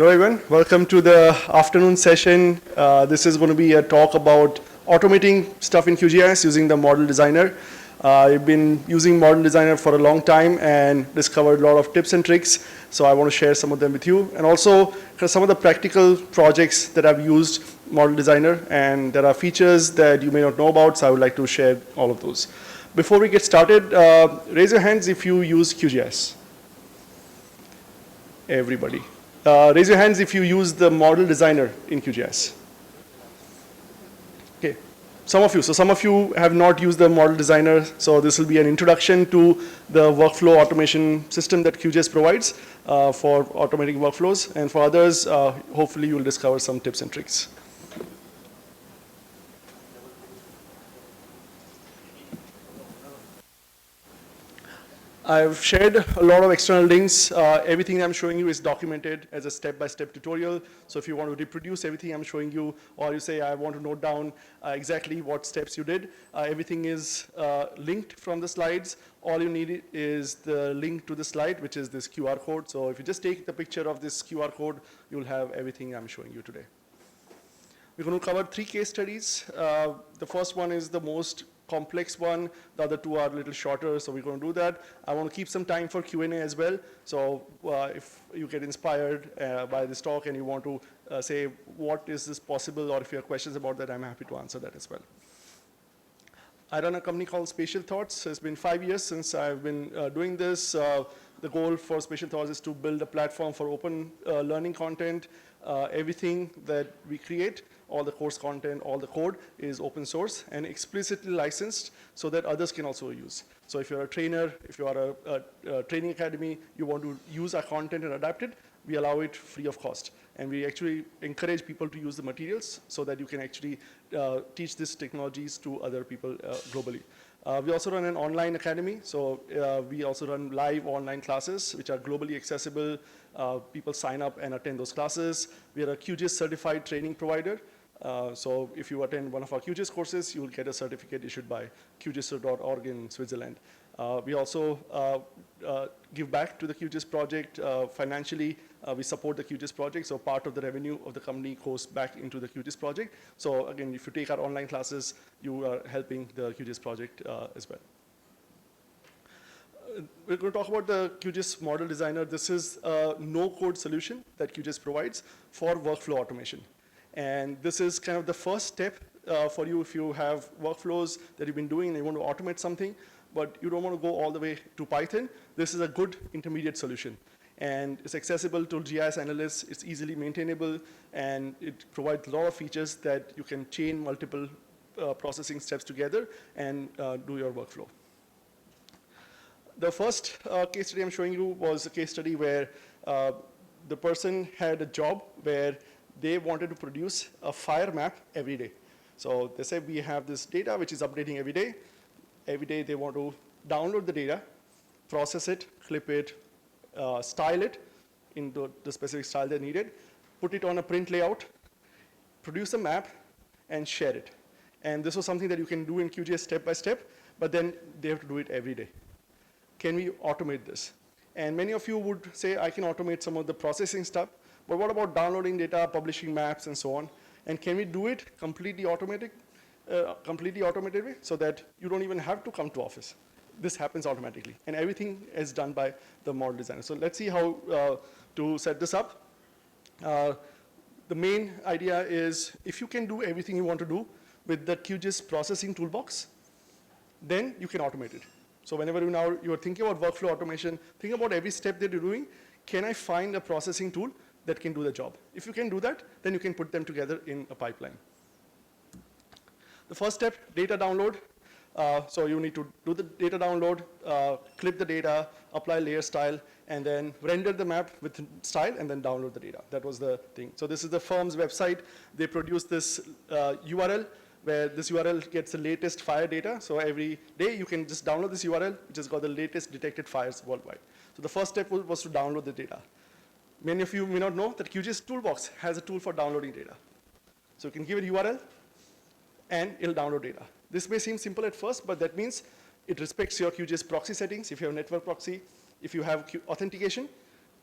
Hello everyone, welcome to the afternoon session. This is going to be a talk about automating stuff in QGIS using the model designer. I've been using model designer for a long time and discovered a lot of tips and tricks, so I want to share some of them with you. And also some of the practical projects that I've used model designer, and there are features that you may not know about, so I would like to share all of those. Before we get started, raise your hands if you use QGIS. Everybody. Raise your hands if you use the model designer in QGIS. Okay, some of you. So some of you have not used the model designer, so this will be an introduction to the workflow automation system that QGIS provides for automating workflows. And for others, hopefully you'll discover some tips and tricks. I've shared a lot of external links. Everything I'm showing you is documented as a step-by-step tutorial. So if you want to reproduce everything I'm showing you, or you say I want to note down exactly what steps you did, everything is linked from the slides. All you need is the link to the slide, which is this QR code. So if you just take the picture of this QR code, you'll have everything I'm showing you today. We're going to cover 3 case studies. The first one is the most complex one. The other 2 are a little shorter, so we're going to do that. I want to keep some time for Q&A as well. So if you get inspired by this talk and you want to say, what is this possible, or if you have questions about that, I'm happy to answer that as well. I run a company called Spatial Thoughts. It's been 5 years since I've been doing this. The goal for Spatial Thoughts is to build a platform for open learning content. Everything that we create, all the course content, all the code is open source and explicitly licensed so that others can also use. So if you're a trainer, if you are a training academy, you want to use our content and adapt it, we allow it free of cost. And we actually encourage people to use the materials so that you can actually teach these technologies to other people globally. We also run an online academy, so we also run live online classes which are globally accessible. People sign up and attend those classes. We are a QGIS certified training provider. So if you attend one of our QGIS courses, you will get a certificate issued by QGIS.org in Switzerland. We also give back to the QGIS project financially. We support the QGIS project, so part of the revenue of the company goes back into the QGIS project. So again, if you take our online classes, you are helping the QGIS project as well. We're going to talk about the QGIS model designer. This is a no-code solution that QGIS provides for workflow automation. And this is kind of the first step for you if you have workflows that you've been doing and you want to automate something, but you don't want to go all the way to Python. This is a good intermediate solution. And it's accessible to GIS analysts, it's easily maintainable, and it provides a lot of features that you can chain multiple processing steps together and do your workflow. The first case study I'm showing you was a case study where the person had a job where they wanted to produce a fire map every day. So they said we have this data which is updating every day. Every day they want to download the data, process it, clip it, style it into the specific style they needed, put it on a print layout, produce a map, and share it. And this was something that you can do in QGIS step by step, but then they have to do it every day. Can we automate this? And many of you would say, I can automate some of the processing stuff, but what about downloading data, publishing maps, and so on? And can we do it completely automated way so that you don't even have to come to office? This happens automatically, and everything is done by the model designer. So let's see how to set this up. The main idea is if you can do everything you want to do with the QGIS processing toolbox, then you can automate it. So whenever you're thinking about workflow automation, think about every step that you're doing. Can I find a processing tool that can do the job? If you can do that, then you can put them together in a pipeline. The first step, data download. So you need to do the data download, clip the data, apply layer style, and then render the map with style, and then download the data. That was the thing. So this is the firm's website. They produce this URL, where this URL gets the latest fire data. So every day you can just download this URL, which has got the latest detected fires worldwide. So the first step was to download the data. Many of you may not know that QGIS Toolbox has a tool for downloading data. So you can give it URL, and it'll download data. This may seem simple at first, but that means it respects your QGIS proxy settings. If you have network proxy, if you have authentication,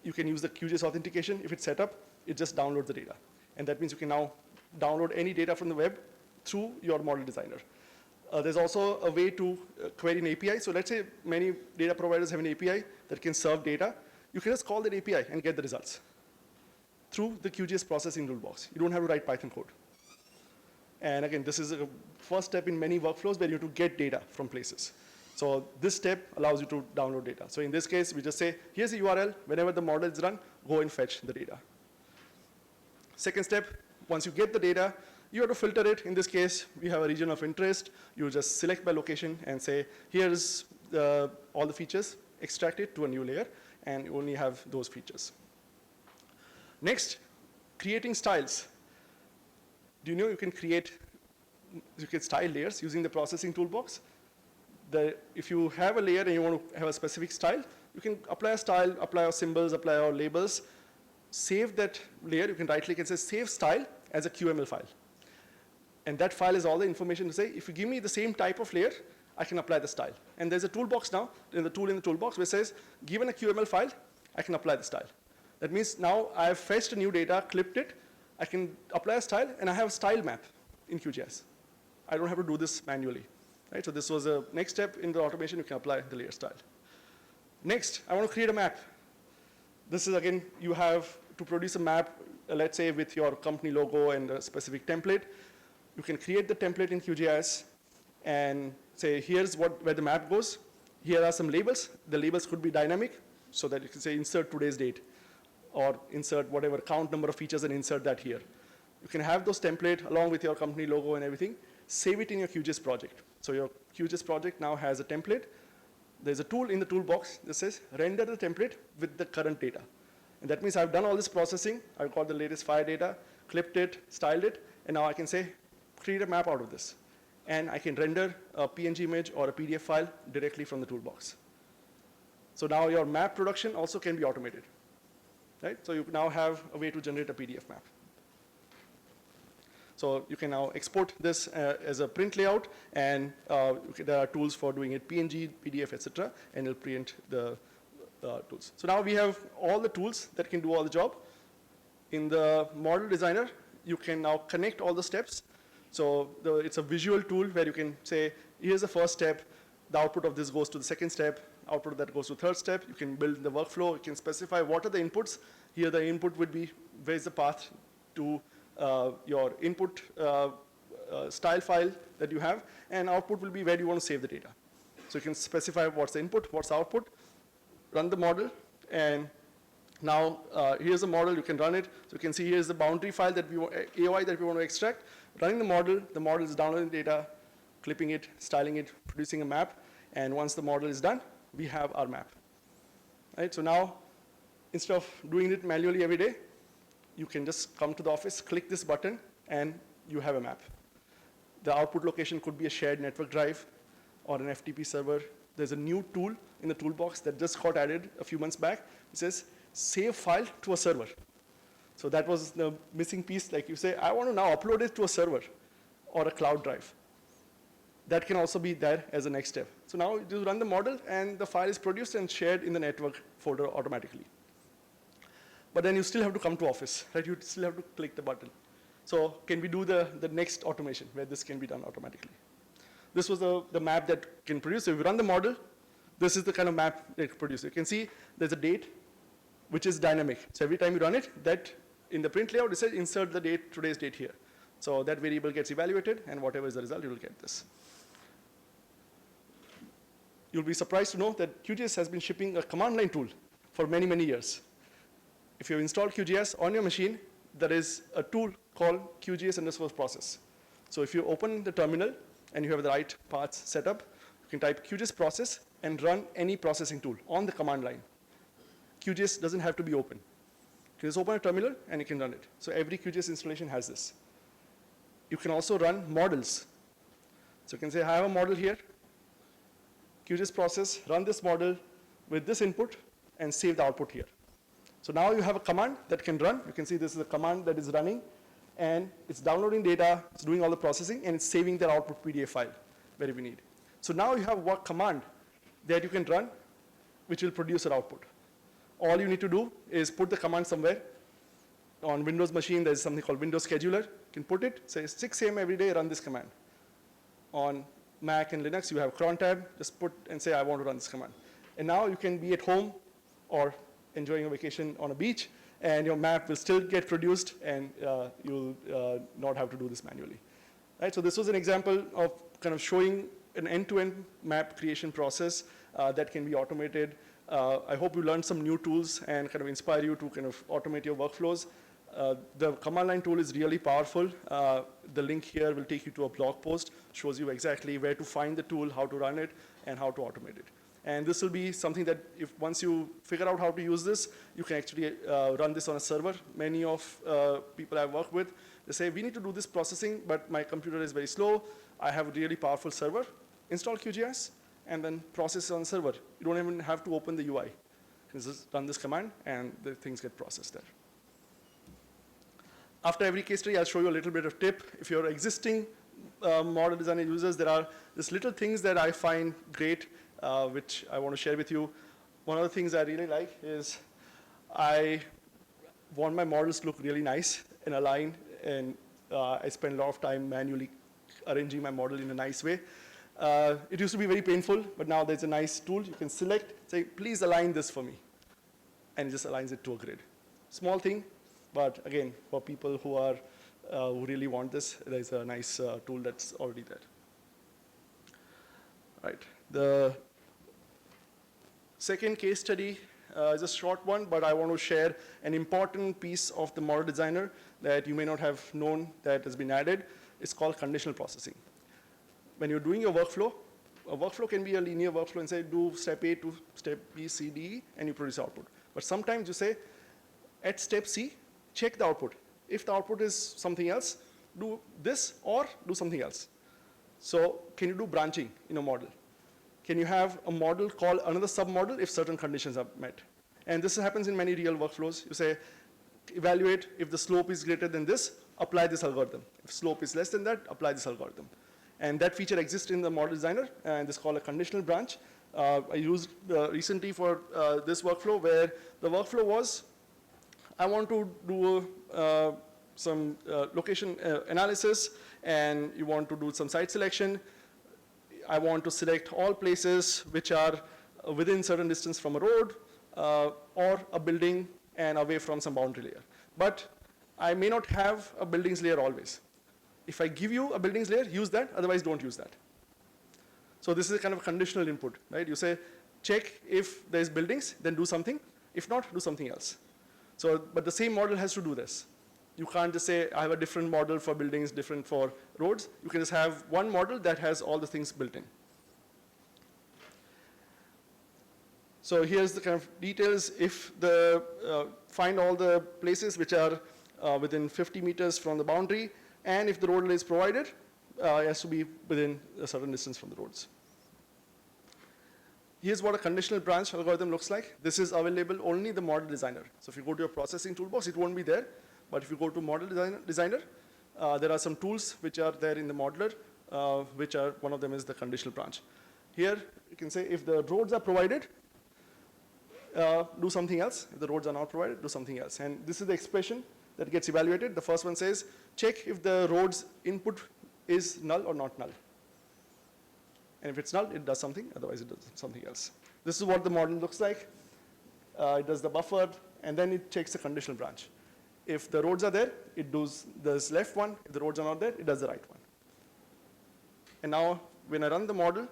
you can use the QGIS authentication. If it's set up, it just downloads the data. And that means you can now download any data from the web through your model designer. There's also a way to query an API. So let's say many data providers have an API that can serve data. You can just call that API and get the results through the QGIS processing toolbox. You don't have to write Python code. And again, this is a first step in many workflows where you have to get data from places. So this step allows you to download data. So in this case, we just say, here's the URL. Whenever the model is run, go and fetch the data. Second step, once you get the data, you have to filter it. In this case, we have a region of interest. You just select by location and say, here's all the features, extract it to a new layer, and you only have those features. Next, creating styles. Do you know you can style layers using the processing toolbox? If you have a layer and you want to have a specific style, you can apply a style, apply your symbols, apply your labels, save that layer. You can right click and say save style as a QML file. And that file is all the information to say, if you give me the same type of layer, I can apply the style. And there's a toolbox now, in the toolbox, which says, given a QML file, I can apply the style. That means now I've fetched a new data, clipped it, I can apply a style, and I have a style map in QGIS. I don't have to do this manually. Right? So this was a next step in the automation. You can apply the layer style. Next, I want to create a map. This is, again, you have to produce a map, let's say, with your company logo and a specific template. You can create the template in QGIS and say, here's where the map goes. Here are some labels. The labels could be dynamic, so that you can say insert today's date, or insert whatever count number of features and insert that here. You can have those template along with your company logo and everything. Save it in your QGIS project. So your QGIS project now has a template. There's a tool in the toolbox that says render the template with the current data. And that means I've done all this processing. I've got the latest fire data, clipped it, styled it, and now I can say create a map out of this. And I can render a PNG image or a PDF file directly from the toolbox. So now your map production also can be automated. Right? So you now have a way to generate a PDF map. So you can now export this as a print layout, and there are tools for doing it, PNG, PDF, etc., and it'll print the tools. So now we have all the tools that can do all the job. In the model designer, you can now connect all the steps. So it's a visual tool where you can say, here's the first step, the output of this goes to the second step, output of that goes to the third step. You can build the workflow. You can specify what are the inputs. Here the input would be, where's the path to your input style file that you have, and output will be where you want to save the data. So you can specify what's the input, what's the output, run the model, and now here's the model. You can run it. So you can see here's the boundary file that we want, AOI that we want to extract. Running the model is downloading data, clipping it, styling it, producing a map, and once the model is done, we have our map. Right? So now, instead of doing it manually every day, you can just come to the office, click this button, and you have a map. The output location could be a shared network drive or an FTP server. There's a new tool in the toolbox that just got added a few months back. It says, save file to a server. So that was the missing piece. Like you say, I want to now upload it to a server or a cloud drive. That can also be there as a next step. So now you run the model, and the file is produced and shared in the network folder automatically. But then you still have to come to office, right? You still have to click the button. So can we do the next automation where this can be done automatically? This was the map that can produce. So if you run the model, this is the kind of map that it produces. You can see there's a date, which is dynamic. So every time you run it, that in the print layout, it says insert the date, today's date here. So that variable gets evaluated, and whatever is the result, you will get this. You'll be surprised to know that QGIS has been shipping a command line tool for many, many years. If you install QGIS on your machine, there is a tool called QGIS_process. So if you open the terminal and you have the right paths set up, you can type QGIS process and run any processing tool on the command line. QGIS doesn't have to be open. You can just open a terminal and you can run it. So every QGIS installation has this. You can also run models. So you can say, I have a model here, QGIS process, run this model with this input, and save the output here. So now you have a command that can run. You can see this is a command that is running, and it's downloading data, it's doing all the processing, and it's saving their output PDF file wherever we need. So now you have one command that you can run, which will produce an output. All you need to do is put the command somewhere. On Windows machine, there's something called Windows Scheduler. You can put it, say 6 a.m. every day, run this command. On Mac and Linux, you have cron tab, just put and say, I want to run this command. And now you can be at home or enjoying a vacation on a beach, and your map will still get produced, and you'll not have to do this manually. Right, so this was an example of kind of showing an end-to-end map creation process that can be automated. I hope you learned some new tools and kind of inspire you to kind of automate your workflows. The command line tool is really powerful. The link here will take you to a blog post, shows you exactly where to find the tool, how to run it, and how to automate it. And this will be something that if once you figure out how to use this, you can actually run this on a server. Many of people I work with, they say, we need to do this processing, but my computer is very slow. I have a really powerful server. Install QGIS, and then process on the server. You don't even have to open the UI. You can just run this command, and the things get processed there. After every case study, I'll show you a little bit of tip. If you're existing model designer users, there are these little things that I find great, which I want to share with you. One of the things I really like is I want my models to look really nice and aligned, and I spend a lot of time manually arranging my model in a nice way. It used to be very painful, but now there's a nice tool. You can select, say, please align this for me. And it just aligns it to a grid. Small thing, but again, for people who really want this, there's a nice tool that's already there. Right. The second case study is a short one, but I want to share an important piece of the model designer that you may not have known that has been added. It's called conditional processing. When you're doing your workflow, a workflow can be a linear workflow and say do step A to step B, C, D, E, and you produce output. But sometimes you say, at step C, check the output. If the output is something else, do this or do something else. So can you do branching in a model? Can you have a model call another submodel if certain conditions are met? And this happens in many real workflows. You say, evaluate if the slope is greater than this, apply this algorithm. If slope is less than that, apply this algorithm. And that feature exists in the model designer, and it's called a conditional branch. I used recently for this workflow where the workflow was, I want to do some location analysis, and you want to do some site selection. I want to select all places which are within certain distance from a road or a building and away from some boundary layer. But I may not have a buildings layer always. If I give you a buildings layer, use that, otherwise don't use that. So this is a kind of conditional input, right? You say, check if there's buildings, then do something. If not, do something else. So, but the same model has to do this. You can't just say, I have a different model for buildings, different for roads. You can just have one model that has all the things built in. So here's the kind of details. If the, find all the places which are within 50 meters from the boundary, and if the road is provided, it has to be within a certain distance from the roads. Here's what a conditional branch algorithm looks like. This is available only in the model designer. So if you go to your processing toolbox, it won't be there. But if you go to model designer, there are some tools which are there in the modeler, which are, one of them is the conditional branch. Here, you can say if the roads are provided, do something else. If the roads are not provided, do something else. And this is the expression that gets evaluated. The first one says, check if the road's input is null or not null. And if it's null, it does something, otherwise it does something else. This is what the model looks like. It does the buffer, and then it checks the conditional branch. If the roads are there, it does this left one. If the roads are not there, it does the right one. And now, when I run the model,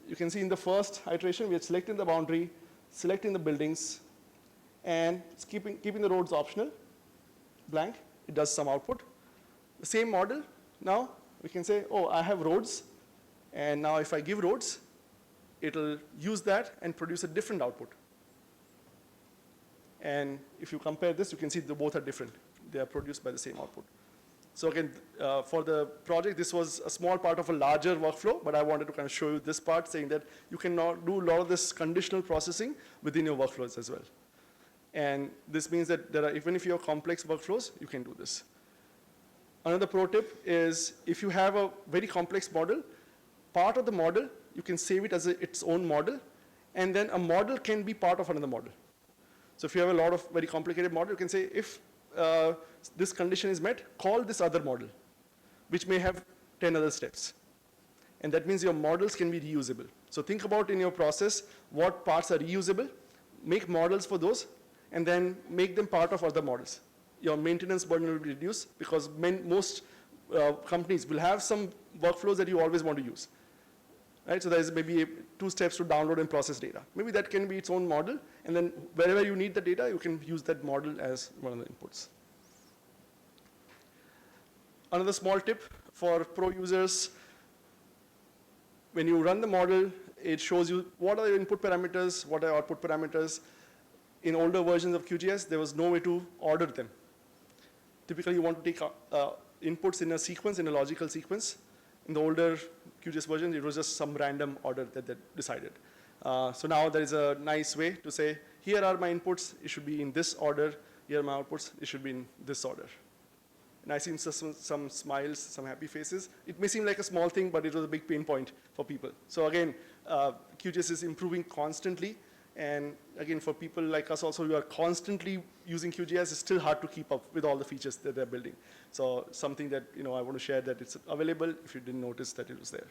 you can see in the first iteration, we are selecting the boundary, selecting the buildings, and it's keeping the roads optional, blank. It does some output. The same model, now we can say, oh, I have roads, and now if I give roads, it'll use that and produce a different output. And if you compare this, you can see they both are different. They are produced by the same output. So again, for the project, this was a small part of a larger workflow, but I wanted to kind of show you this part, saying that you can now do a lot of this conditional processing within your workflows as well. And this means that there are, even if you have complex workflows, you can do this. Another pro tip is if you have a very complex model, part of the model, you can save it as its own model, and then a model can be part of another model. So if you have a lot of very complicated model, you can say, if this condition is met, call this other model, which may have 10 other steps. And that means your models can be reusable. So think about in your process what parts are reusable, make models for those, and then make them part of other models. Your maintenance burden will be reduced because most companies will have some workflows that you always want to use. Right? So there's maybe 2 steps to download and process data. Maybe that can be its own model, and then wherever you need the data, you can use that model as one of the inputs. Another small tip for pro users, when you run the model, it shows you what are your input parameters, what are output parameters. In older versions of QGIS, there was no way to order them. Typically, you want to take inputs in a sequence, in a logical sequence. In the older QGIS version, it was just some random order that they decided. So now there is a nice way to say, here are my inputs, it should be in this order. Here are my outputs, it should be in this order. And I see some smiles, some happy faces. It may seem like a small thing, but it was a big pain point for people. So again, QGIS is improving constantly. And again, for people like us also who are constantly using QGIS, it's still hard to keep up with all the features that they're building. So something that I want to share, that it's available if you didn't notice that it was there.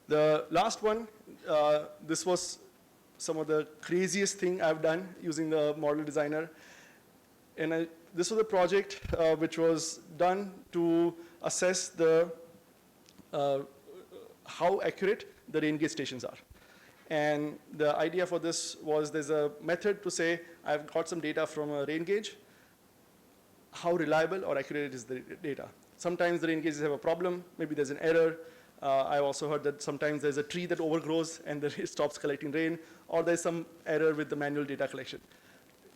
The last one, this was some of the craziest thing I've done using the model designer. And this was a project which was done to assess the how accurate the rain gauge stations are. And the idea for this was there's a method to say, I've got some data from a rain gauge, how reliable or accurate is the data. Sometimes the rain gauges have a problem, maybe there's an error. I also heard that sometimes there's a tree that overgrows and then it stops collecting rain, or there's some error with the manual data collection.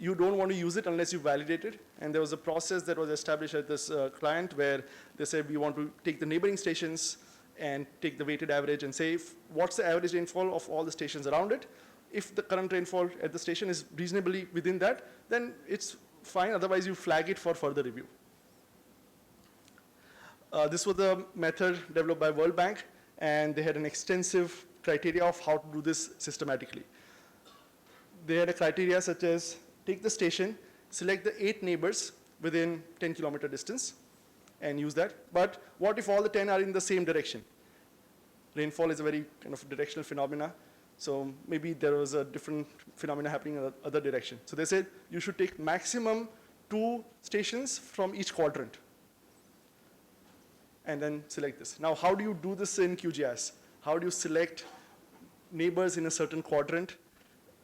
You don't want to use it unless you validate it. And there was a process that was established at this client where they said, we want to take the neighboring stations and take the weighted average and say, what's the average rainfall of all the stations around it? If the current rainfall at the station is reasonably within that, then it's fine. Otherwise, you flag it for further review. This was a method developed by World Bank, and they had an extensive criteria of how to do this systematically. They had a criteria such as, take the station, select the 8 neighbors within 10-kilometer distance, and use that. But what if all the 10 are in the same direction? Rainfall is a very kind of directional phenomena. So maybe there was a different phenomena happening in the other direction. So they said you should take maximum 2 stations from each quadrant. And then select this. Now, how do you do this in QGIS? How do you select neighbors in a certain quadrant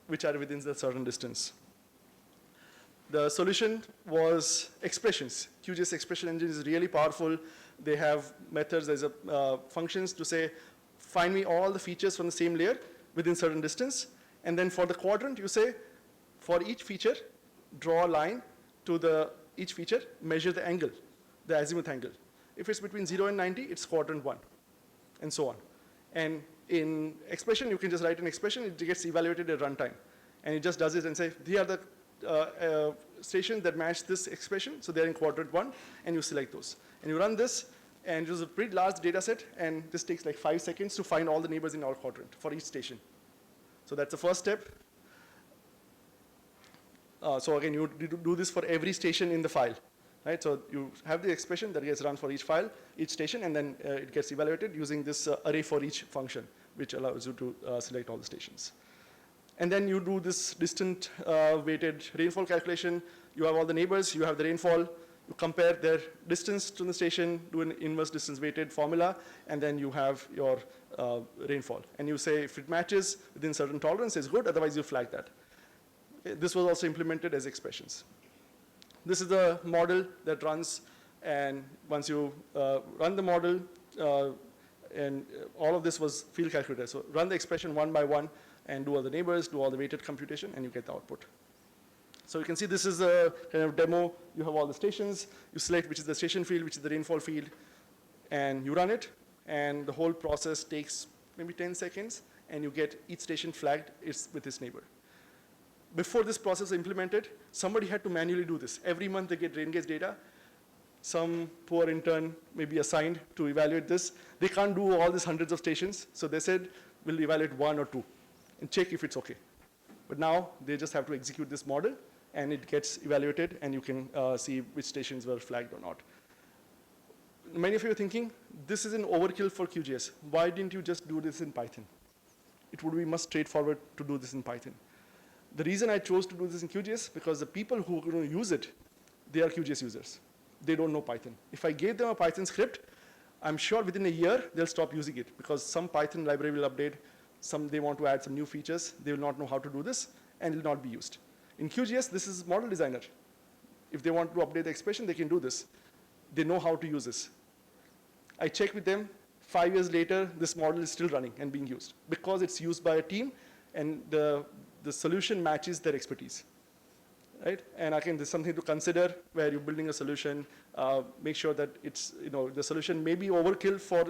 which are within a certain distance? The solution was expressions. QGIS expression engine is really powerful. They have methods, there's functions to say, find me all the features from the same layer within certain distance. And then for the quadrant, you say, for each feature, draw a line to each feature, measure the angle, the azimuth angle. If it's between 0 and 90, it's quadrant 1, and so on. And in expression, you can just write an expression, it gets evaluated at runtime. And it just does it and say, here are the stations that match this expression, so they're in quadrant 1, and you select those. And you run this, and it was a pretty large data set, and this takes like 5 seconds to find all the neighbors in our quadrant for each station. So that's the first step. So again, you do this for every station in the file. Right? So you have the expression that gets run for each file, each station, and then it gets evaluated using this array for each function, which allows you to select all the stations. And then you do this distant weighted rainfall calculation. You have all the neighbors, you have the rainfall, you compare their distance to the station, do an inverse distance weighted formula, and then you have your rainfall. And you say if it matches within certain tolerance, it's good, otherwise you flag that. Okay, this was also implemented as expressions. This is the model that runs, and once you run the model, and all of this was field calculated. So run the expression one by one, and do all the neighbors, do all the weighted computation, and you get the output. So you can see this is a kind of demo. You have all the stations. You select which is the station field, which is the rainfall field, and you run it. And the whole process takes maybe 10 seconds, and you get each station flagged with its neighbor. Before this process was implemented, somebody had to manually do this. Every month they get rain gauge data. some poor intern may be assigned to evaluate this. They can't do all these hundreds of stations, so they said, we'll evaluate 1 or 2 and check if it's okay. But now they just have to execute this model, and it gets evaluated, and you can see which stations were flagged or not. Many of you are thinking, this is an overkill for QGIS. Why didn't you just do this in Python? It would be much straightforward to do this in Python. The reason I chose to do this in QGIS, because the people who are going to use it, they are QGIS users. They don't know Python. If I gave them a Python script, I'm sure within a year, they'll stop using it, because some Python library will update, they want to add some new features, they will not know how to do this, and it will not be used. In QGIS, this is model designer. If they want to update the expression, they can do this. They know how to use this. I checked with them, 5 years later, this model is still running and being used, because it's used by a team, and the solution matches their expertise. Right? And again, there's something to consider where you're building a solution. Make sure that it's, the solution may be overkill for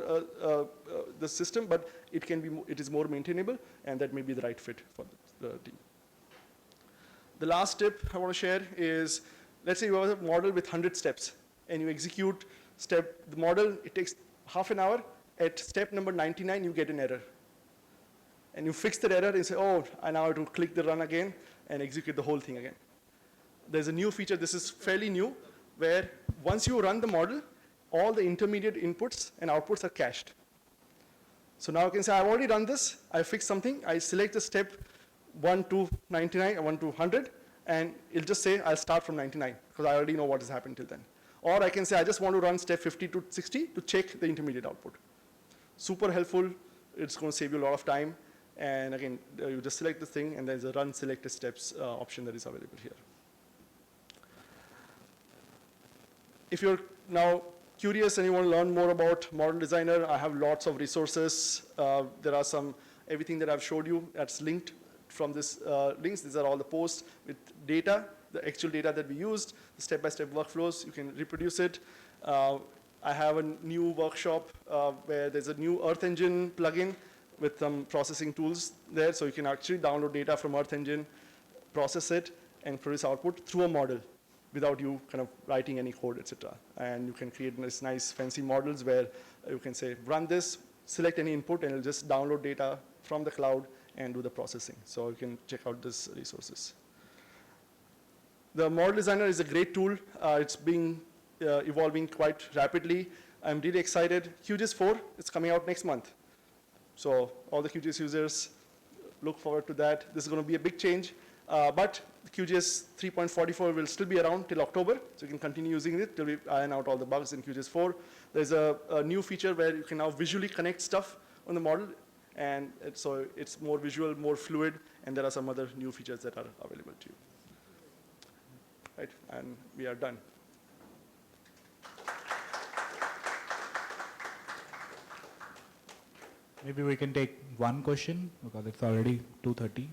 the system, but it is more maintainable, and that may be the right fit for the team. The last tip I want to share is, let's say you have a model with 100 steps, and you execute the model, it takes half an hour. At step number 99, you get an error. And you fix that error and say, oh, I now have to click the run again and execute the whole thing again. There's a new feature, this is fairly new, where once you run the model, all the intermediate inputs and outputs are cached. So now I can say, I've already done this, I fixed something, I select the step 1 to 99 and 1 to 100, and it'll just say, I'll start from 99, because I already know what has happened till then. Or I can say, I just want to run step 50 to 60 to check the intermediate output. Super helpful, it's going to save you a lot of time. And again, you just select the thing, and there's a run selected steps option that is available here. If you're now curious and you want to learn more about Model Designer, I have lots of resources. There are everything that I've showed you that's linked from this links. These are all the posts with data, the actual data that we used, the step-by-step workflows. You can reproduce it. I have a new workshop where there's a new Earth Engine plugin with some processing tools there, so you can actually download data from Earth Engine, process it, and produce output through a model without you kind of writing any code, etc. And you can create this nice fancy models where you can say, run this, select any input, and it'll just download data from the cloud and do the processing. So you can check out these resources. The Model Designer is a great tool. It's being evolving quite rapidly. I'm really excited. QGIS 4 is coming out next month. So all the QGIS users, look forward to that. This is going to be a big change. But QGIS 3.44 will still be around till October, so you can continue using it till we iron out all the bugs in QGIS 4. There's a new feature where you can now visually connect stuff on the model, and so it's more visual, more fluid, and there are some other new features that are available to you. Right, and we are done. Maybe we can take one question, because it's already 2:30.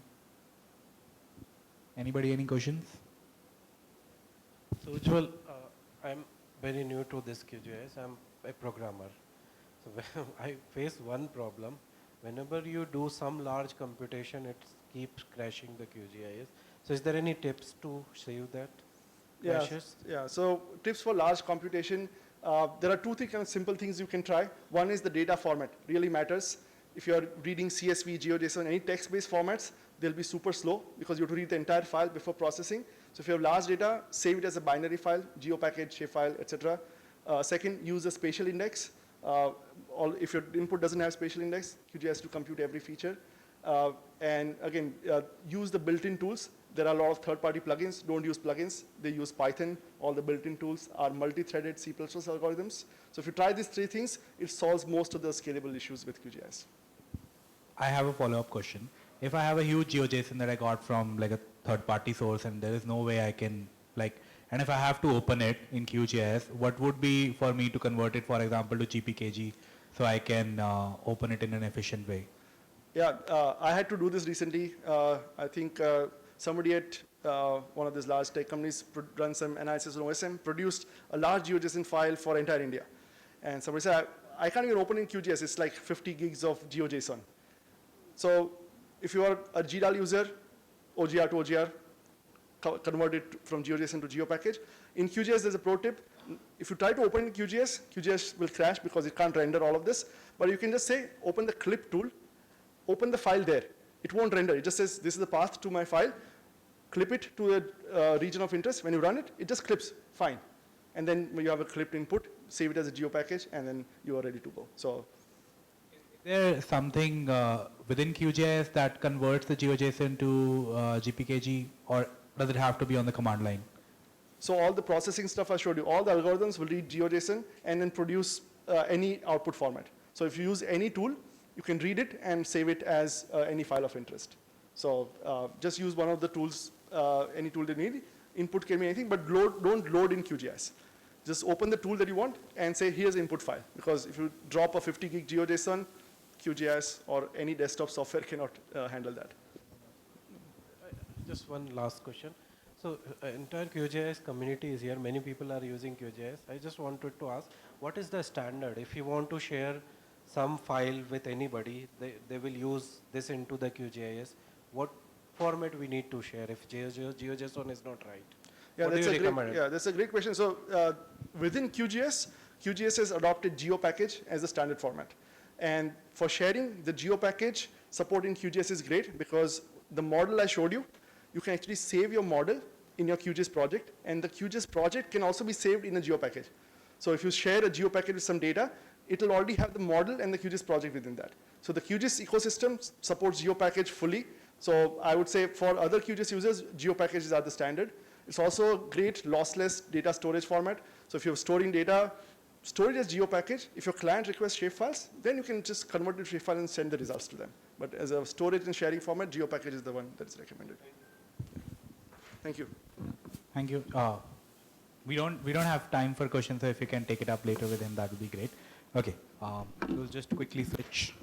Anybody, any questions? So Ujaval, I'm very new to this QGIS. I'm a programmer. So I face one problem. Whenever you do some large computation, it keeps crashing the QGIS. So is there any tips to save that? Yeah, so tips for large computation. There are two kind of simple things you can try. One is the data format, really matters. If you're reading CSV, GeoJSON, any text-based formats, they'll be super slow because you have to read the entire file before processing. So if you have large data, save it as a binary file, GeoPackage, shapefile, etc. Second, use a spatial index. If your input doesn't have spatial index, QGIS has to compute every feature. And again, use the built-in tools. There are a lot of third-party plugins. Don't use plugins. They use Python. All the built-in tools are multi-threaded C++ algorithms. So if you try these three things, it solves most of the scalable issues with QGIS. I have a follow-up question. If I have a huge GeoJSON that I got from like a third-party source, and there is no way I can and if I have to open it in QGIS, what would be for me to convert it, for example, to GPKG, so I can open it in an efficient way? Yeah, I had to do this recently. I think somebody at one of these large tech companies run some analysis on OSM, produced a large GeoJSON file for entire India. And somebody said, I can't even open in QGIS. It's like 50 gigs of GeoJSON. So if you are a GDAL user, OGR to OGR, convert it from GeoJSON to GeoPackage. In QGIS, there's a pro tip. If you try to open QGIS, QGIS will crash because it can't render all of this. But you can just say, open the clip tool, open the file there. It won't render. It just says, this is the path to my file. Clip it to a region of interest. When you run it, it just clips, fine. And then you have a clipped input, save it as a GeoPackage, and then you are ready to go. So, is there something within QGIS that converts the GeoJSON to GPKG, or does it have to be on the command line? so all the processing stuff I showed you, all the algorithms will read GeoJSON and then produce any output format. So if you use any tool, you can read it and save it as any file of interest. So just use one of the tools, any tool they need. Input can be anything, but don't load in QGIS. Just open the tool that you want and say, here's the input file. Because if you drop a 50 gig GeoJSON, QGIS or any desktop software cannot handle that. Just one last question. So entire QGIS community is here. Many people are using QGIS. I just wanted to ask, what is the standard? If you want to share some file with anybody, they will use this into the QGIS. What format we need to share if GeoJSON is not right? Yeah, What do you recommend? that's a great question. So within QGIS, QGIS has adopted GeoPackage as the standard format. And for sharing, the GeoPackage support in QGIS is great because the model I showed you, you can actually save your model in your QGIS project, and the QGIS project can also be saved in a GeoPackage. So if you share a GeoPackage with some data, it will already have the model and the QGIS project within that. So the QGIS ecosystem supports GeoPackage fully. So I would say for other QGIS users, GeoPackages are the standard. It's also a great lossless data storage format. So if you're storing data, store it as GeoPackage. If your client requests shapefiles, then you can just convert it to shapefile and send the results to them. But as a storage and sharing format, GeoPackage is the one that's recommended. Thank you. Thank you. We don't have time for questions, so if you can take it up later with him, that would be great. Okay, we'll just quickly switch.